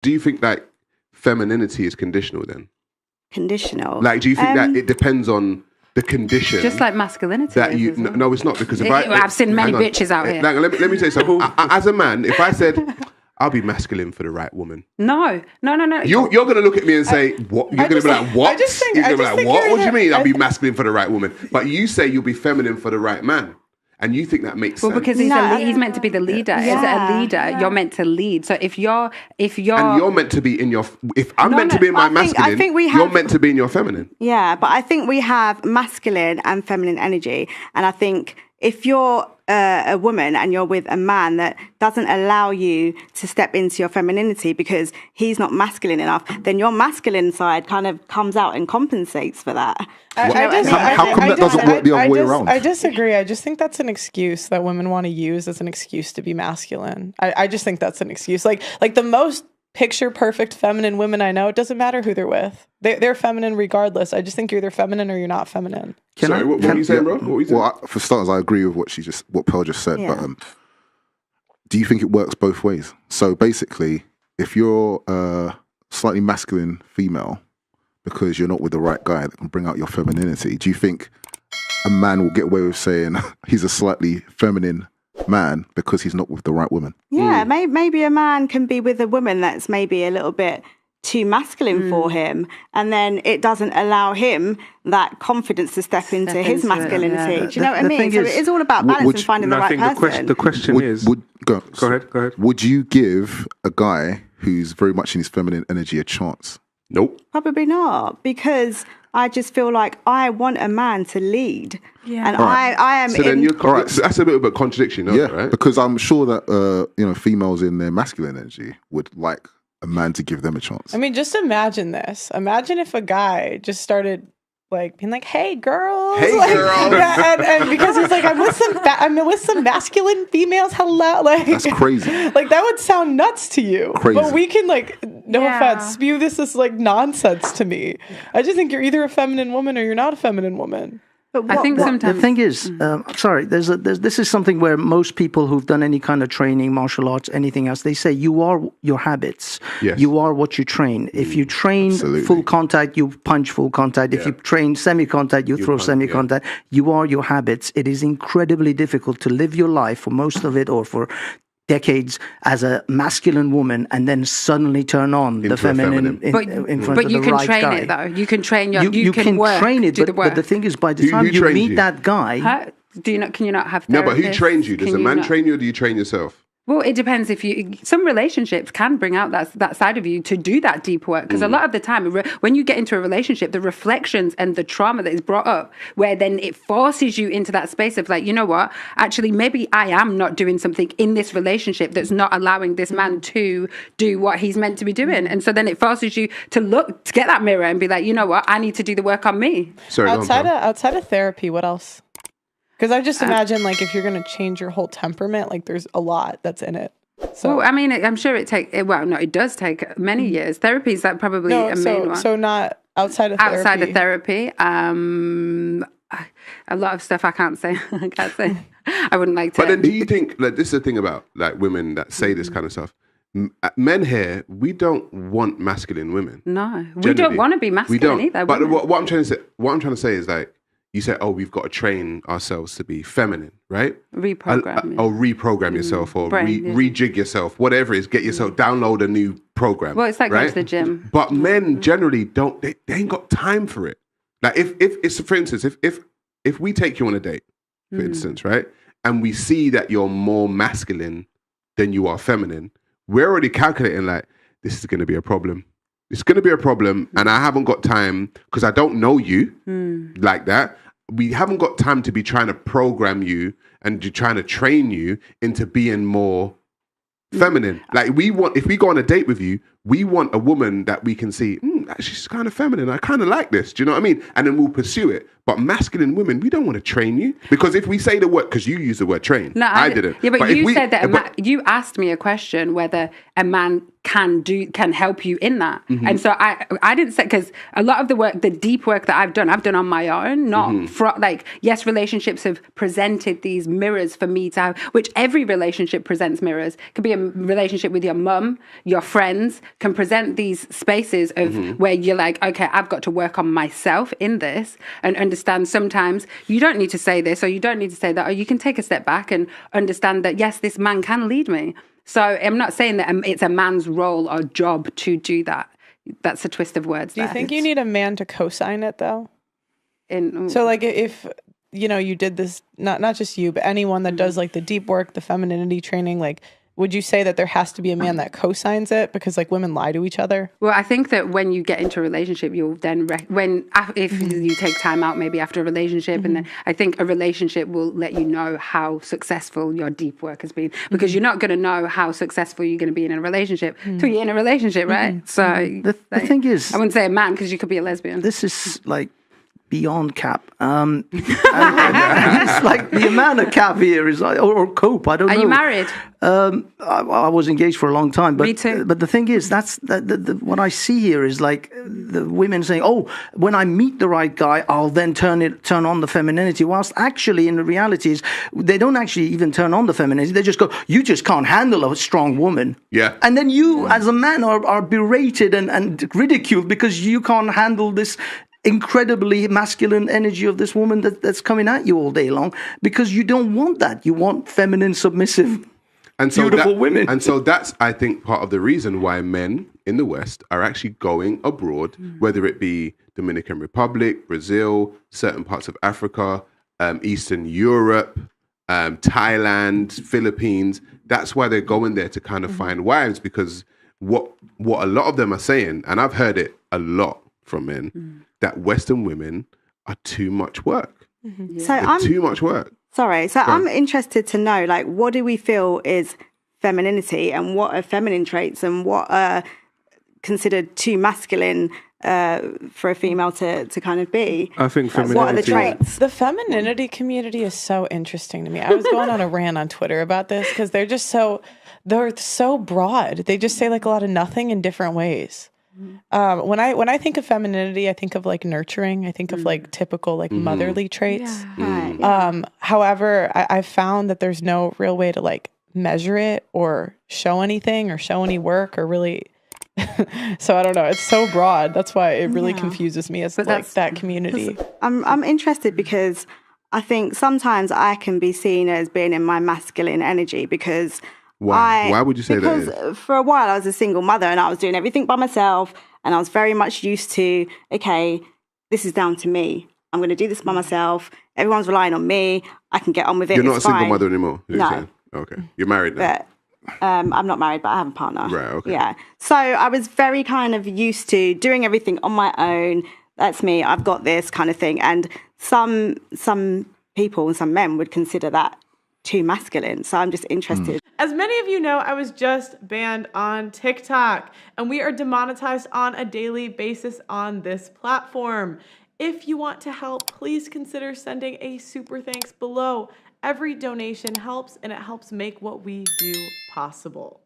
do you think that femininity is conditional then? Conditional? Like, do you think that it depends on the condition? Just like masculinity. That you no, it's not, because if I've seen many bitches out here. Let me tell you something. As a man, if I said I'll be masculine for the right woman, no. You're gonna look at me and say what? You're gonna be like, what? You're gonna be like, what? What do you mean I'll be masculine for the right woman? But you say you'll be feminine for the right man. And you think that makes sense? Well, because he's meant to be the leader. As a leader, you're meant to lead. So if you're and you're meant to be in your. If I'm meant to be in my masculine, I think you're meant to be in your feminine. Yeah, but I think we have masculine and feminine energy, and I think if you're a woman and you're with a man that doesn't allow you to step into your femininity because he's not masculine enough, then your masculine side kind of comes out and compensates for that. How come that doesn't work the other way around? I disagree. I just think that's an excuse that women want to use as an excuse to be masculine. I just think that's an excuse. Like the most picture perfect feminine women I know, it doesn't matter who they're with. They're feminine regardless. I just think you're either feminine or you're not feminine. What are you saying, bro? Well, for starters, I agree with what Pearl just said. Yeah. But do you think it works both ways? So basically, if you're a slightly masculine female because you're not with the right guy that can bring out your femininity, do you think a man will get away with saying he's a slightly feminine man because he's not with the right woman? Yeah, maybe a man can be with a woman that's maybe a little bit too masculine for him, and then it doesn't allow him that confidence to step into his masculinity. Do you know what I mean? So it is all about balance and finding the right person. The question is... Go ahead. Would you give a guy who's very much in his feminine energy a chance? Nope. Probably not, because I just feel like I want a man to lead. Yeah. And I am. So then so that's a bit of a contradiction, right? Because I'm sure that females in their masculine energy would like a man to give them a chance. I mean, just imagine this. Imagine if a guy just started being like, "Hey, girls!" Hey, girls! Yeah, and because he's like, "I'm with some masculine females." Hello, that's crazy. That would sound nuts to you. Crazy. But we can no offense, spew this nonsense to me. I just think you're either a feminine woman or you're not a feminine woman. I think sometimes the thing is, this is something where most people who've done any kind of training, martial arts, anything else, they say you are your habits. Yes. You are what you train. If you train full contact, you punch full contact. If you train semi-contact, you throw semi-contact. You are your habits. It is incredibly difficult to live your life for most of it or for decades as a masculine woman and then suddenly turn on the feminine in front of the right guy. But you can train it though. You can train you can work, train it, do the work. But the thing is, by the time you meet that guy, can you not have therapists? No, but who trains you? Does a man train you, or do you train yourself? Well, it depends. Some relationships can bring out that side of you to do that deep work. Because a lot of the time, when you get into a relationship, the reflections and the trauma that is brought up, where then it forces you into that space of you know what? Actually, maybe I am not doing something in this relationship that's not allowing this man to do what he's meant to be doing. And so then it forces you to get that mirror and be like, you know what? I need to do the work on me. Sorry, outside of therapy, what else? Because I just imagine, if you're going to change your whole temperament, there's a lot that's in it. So, well, I mean, I'm sure it does take many years. Therapy is probably a main one. So not outside of therapy. Outside of therapy, a lot of stuff I can't say. I wouldn't like to. But then do you think, this is the thing about women that say this kind of stuff. Men here, we don't want masculine women. No, we don't want to be masculine either. But what I'm trying to say is you say, we've got to train ourselves to be feminine, right? Reprogram. Or reprogram yourself, or rejig yourself, whatever it is, get yourself, download a new program. Well, it's like going to the gym. But men generally don't, they ain't got time for it. If it's, for instance, if we take you on a date, for instance, right? And we see that you're more masculine than you are feminine, we're already calculating this is going to be a problem. It's going to be a problem, and I haven't got time because I don't know you like that. We haven't got time to be trying to program you and trying to train you into being more feminine. If we go on a date with you, we want a woman that we can see, she's kind of feminine. I kind of like this. Do you know what I mean? And then we'll pursue it. But masculine women, we don't want to train you. Because if we say the word, because you use the word train. No, I didn't. Yeah, but you said that you asked me a question whether a man can help you in that. And so I didn't say, because a lot of the work, the deep work that I've done on my own, not yes, relationships have presented these mirrors for me to have, which every relationship presents mirrors. It could be a relationship with your mum, your friends, can present these spaces of where you're like, okay, I've got to work on myself in this and understand sometimes you don't need to say this or you don't need to say that, or you can take a step back and understand that, yes, this man can lead me. So I'm not saying that it's a man's role or job to do that. That's a twist of words. Do you think you need a man to co-sign it though? So like if, you did this, not just you, but anyone that does like the deep work, the femininity training, like, would you say that there has to be a man that co-signs it because like women lie to each other? Well, I think that when you get into a relationship, you'll then if you take time out maybe after a relationship, and then I think a relationship will let you know how successful your deep work has been, because you're not going to know how successful you're going to be in a relationship till you're in a relationship, right? So the thing is, I wouldn't say a man because you could be a lesbian. This is like beyond Cap. And it's like the amount of Cap here is like, or cope. I don't know. Are you married? I was engaged for a long time, but Me too. But the thing is, that's what I see here is like the women saying, "Oh, when I meet the right guy, I'll then turn on the femininity." Whilst actually, in the reality is, they don't actually even turn on the femininity. They just go, "You just can't handle a strong woman." Yeah. And then you, as a man, are berated and ridiculed because you can't handle this incredibly masculine energy of this woman that's coming at you all day long, because you don't want that. You want feminine, submissive, and so beautiful women. And so that's, I think, part of the reason why men in the West are actually going abroad, whether it be Dominican Republic, Brazil, certain parts of Africa, Eastern Europe, Thailand, Philippines. That's why they're going there to kind of find wives, because what a lot of them are saying, and I've heard it a lot from men, that Western women are too much work. So too much work. Sorry. So I'm interested to know, like, what do we feel is femininity, and what are feminine traits, and what are considered too masculine for a female to kind of be? I think femininity. What are the traits? The femininity community is so interesting to me. I was going on a rant on Twitter about this because they're so broad. They just say like a lot of nothing in different ways. When I think of femininity, I think of like nurturing. I think of like typical like motherly traits. However, I've found that there's no real way to like measure it or show anything or show any work or really. So I don't know. It's so broad. That's why it really confuses me as like that community. I'm interested because I think sometimes I can be seen as being in my masculine energy because. Why would you say that? Because for a while I was a single mother and I was doing everything by myself, and I was very much used to, okay, this is down to me. I'm going to do this by myself. Everyone's relying on me. I can get on with it. You're not a single mother anymore? No. Okay. You're married now? But, I'm not married, but I have a partner. Right, okay. Yeah. So I was very kind of used to doing everything on my own. That's me. I've got this kind of thing. And some people and some men would consider that too masculine. So I'm just interested. As many of you know, I was just banned on TikTok, and we are demonetized on a daily basis on this platform. If you want to help, please consider sending a super thanks below. Every donation helps, and it helps make what we do possible.